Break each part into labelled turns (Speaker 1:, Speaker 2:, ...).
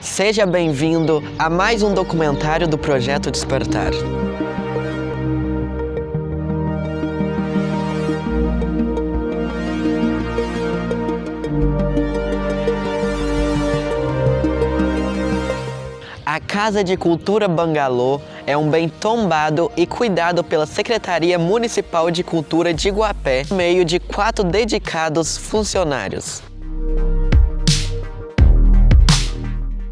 Speaker 1: Seja bem-vindo a mais um documentário do Projeto Despertar. A Casa de Cultura Bangalô é um bem tombado e cuidado pela Secretaria Municipal de Cultura de Iguapé, por meio de 4 dedicados funcionários.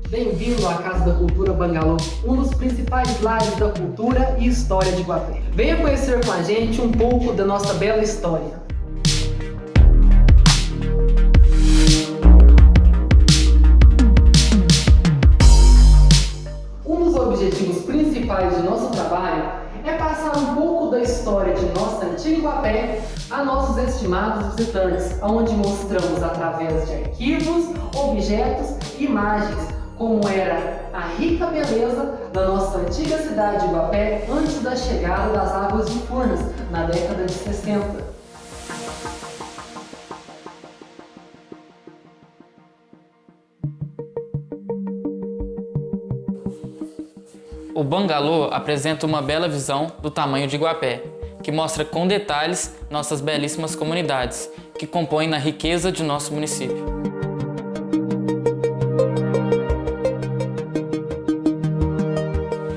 Speaker 2: Bem-vindo à Casa da Cultura Bangalô, um dos principais lares da cultura e história de Iguapé. Venha conhecer com a gente um pouco da nossa bela história. Um dos objetivos principais de nosso trabalho é passar um pouco da história de nossa antiga Iguapé a nossos estimados visitantes, onde mostramos através de arquivos, objetos e imagens como era a rica beleza da nossa antiga cidade de Iguapé antes da chegada das águas de Furnas, na década de 60.
Speaker 3: O Bangalô apresenta uma bela visão do tamanho de Iguapé, que mostra com detalhes nossas belíssimas comunidades, que compõem a riqueza de nosso município.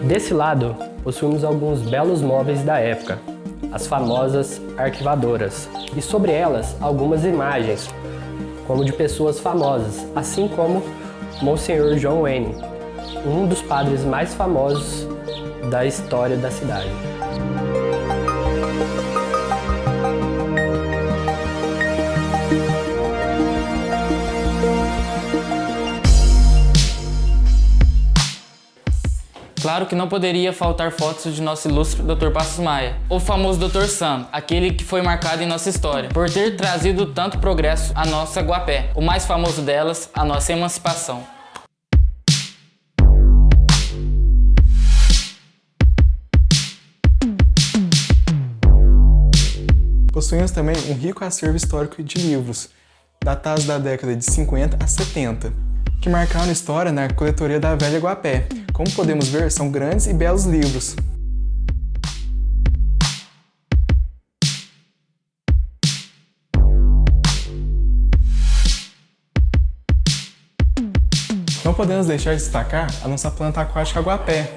Speaker 4: Desse lado, possuímos alguns belos móveis da época, as famosas arquivadoras, e sobre elas algumas imagens, como de pessoas famosas, assim como Monsenhor John Wayne, um dos padres mais famosos da história da cidade.
Speaker 3: Claro que não poderia faltar fotos de nosso ilustre Dr. Passos Maia, o famoso Dr. Sam, aquele que foi marcado em nossa história, por ter trazido tanto progresso à nossa Iguapé, o mais famoso delas, a nossa emancipação.
Speaker 5: Possuímos também um rico acervo histórico de livros, datados da década de 50 a 70, que marcaram história na coletoria da Velha Iguapé. Como podemos ver, são grandes e belos livros. Não podemos deixar de destacar a nossa planta aquática Aguapé.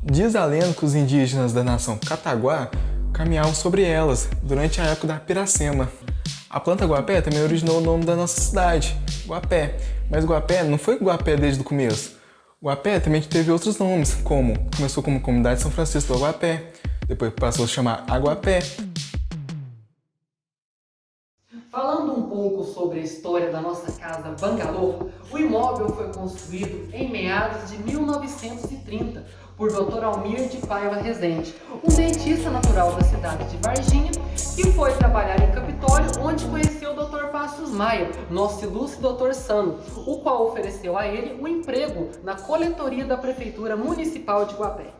Speaker 5: Diz a lenda que os indígenas da nação Cataguá caminhavam sobre elas durante a época da Piracema. A planta Guapé também originou o nome da nossa cidade, Guapé. Mas Guapé não foi Guapé desde o começo. Guapé também teve outros nomes, como começou como Comunidade São Francisco do Aguapé, depois passou a chamar Aguapé.
Speaker 2: Falando um pouco sobre a história da nossa casa Bangalô, o imóvel foi construído em meados de 1930 por Dr. Almir de Paiva Rezende, um dentista natural da cidade de Varginha, que foi trabalhar em Capitólio, onde conheceu o Dr. Passos Maia, nosso ilustre Dr. Sano, o qual ofereceu a ele um emprego na coletoria da Prefeitura Municipal de Iguapé.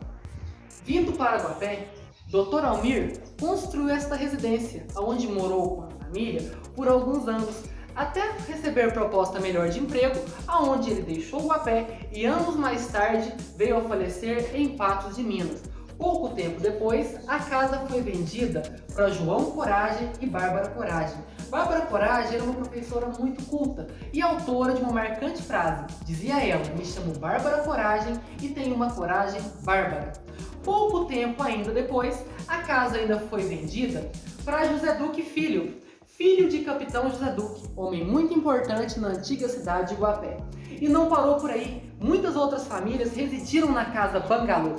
Speaker 2: Vindo para Iguapé, Dr. Almir construiu esta residência, onde morou com a família por alguns anos, até receber proposta melhor de emprego, aonde ele deixou Iguapé e anos mais tarde veio a falecer em Patos de Minas. Pouco tempo depois, a casa foi vendida para João Coragem e Bárbara Coragem. Bárbara Coragem era uma professora muito culta e autora de uma marcante frase. Dizia ela: "Me chamo Bárbara Coragem e tenho uma coragem bárbara". Pouco tempo ainda depois, a casa ainda foi vendida para José Duque Filho, filho de Capitão José Duque, homem muito importante na antiga cidade de Iguapé. E não parou por aí, muitas outras famílias residiram na casa Bangalô.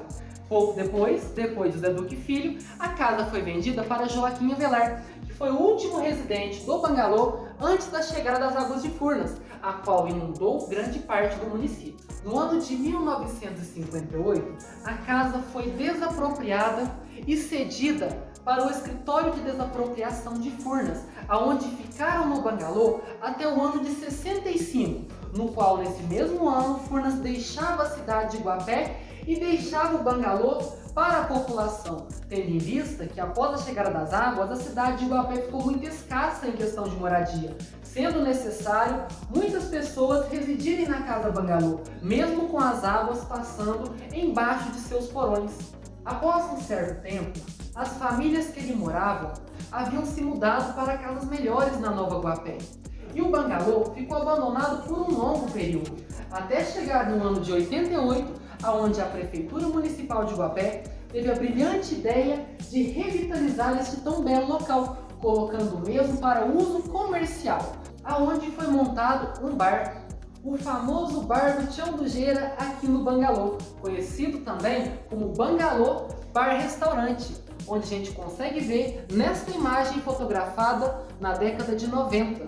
Speaker 2: Pouco depois de José Duque Filho, a casa foi vendida para Joaquim Avelar, que foi o último residente do Bangalô antes da chegada das águas de Furnas, a qual inundou grande parte do município. No ano de 1958, a casa foi desapropriada e cedida para o escritório de desapropriação de Furnas, aonde ficaram no Bangalô até o ano de 65, no qual nesse mesmo ano Furnas deixava a cidade de Iguapé e deixava o Bangalô para a população, tendo em vista que após a chegada das águas, a cidade de Iguapé ficou muito escassa em questão de moradia, sendo necessário muitas pessoas residirem na casa bangalô, mesmo com as águas passando embaixo de seus porões. Após um certo tempo, as famílias que ali moravam haviam se mudado para casas melhores na Nova Guapé. E o bangalô ficou abandonado por um longo período, até chegar no ano de 88, onde a Prefeitura Municipal de Guapé teve a brilhante ideia de revitalizar este tão belo local, colocando o mesmo para uso comercial, aonde foi montado um bar, o famoso Bar do Chão do Geira aqui no bangalô, conhecido também como Bangalô Bar Restaurante, onde a gente consegue ver nesta imagem fotografada na década de 90.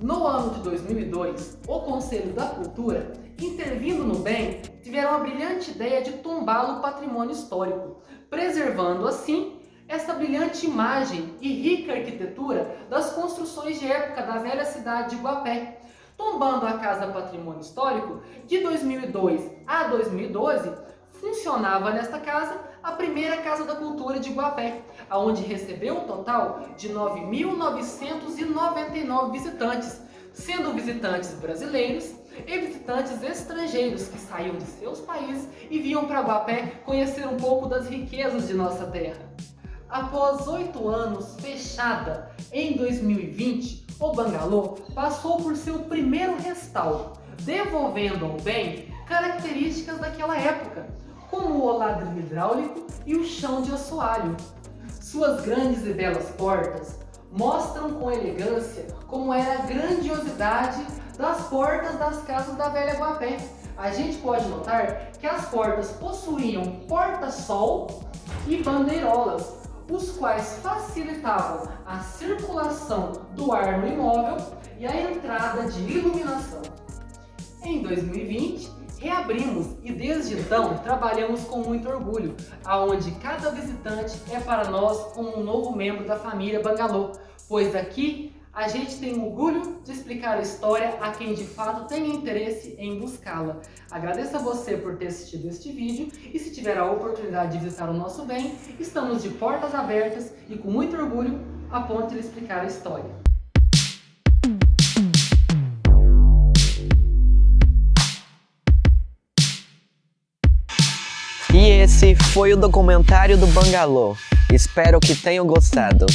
Speaker 2: No ano de 2002, o Conselho da Cultura, intervindo no bem, tiveram a brilhante ideia de tombá-lo patrimônio histórico, preservando assim essa brilhante imagem e rica arquitetura das construções de época da velha cidade de Guapé, tombando a Casa Patrimônio Histórico. De 2002 a 2012, funcionava nesta casa a primeira Casa da Cultura de Guapé, onde recebeu um total de 9.999 visitantes, sendo visitantes brasileiros e visitantes estrangeiros que saíam de seus países e vinham para Guapé conhecer um pouco das riquezas de nossa terra. Após 8 anos fechada, em 2020, o bangalô passou por seu primeiro restauro, devolvendo ao bem características daquela época, como o ladrilho hidráulico e o chão de assoalho. Suas grandes e belas portas mostram com elegância como era a grandiosidade das portas das casas da velha Guapé. A gente pode notar que as portas possuíam porta-sol e bandeirolas, os quais facilitavam a circulação do ar no imóvel e a entrada de iluminação. Em 2020, reabrimos e desde então trabalhamos com muito orgulho, aonde cada visitante é para nós como um novo membro da família Bangalô, pois aqui a gente tem orgulho de explicar a história a quem de fato tem interesse em buscá-la. Agradeço a você por ter assistido este vídeo e se tiver a oportunidade de visitar o nosso bem, estamos de portas abertas e com muito orgulho a ponto de explicar a história.
Speaker 1: E esse foi o documentário do Bangalô. Espero que tenham gostado.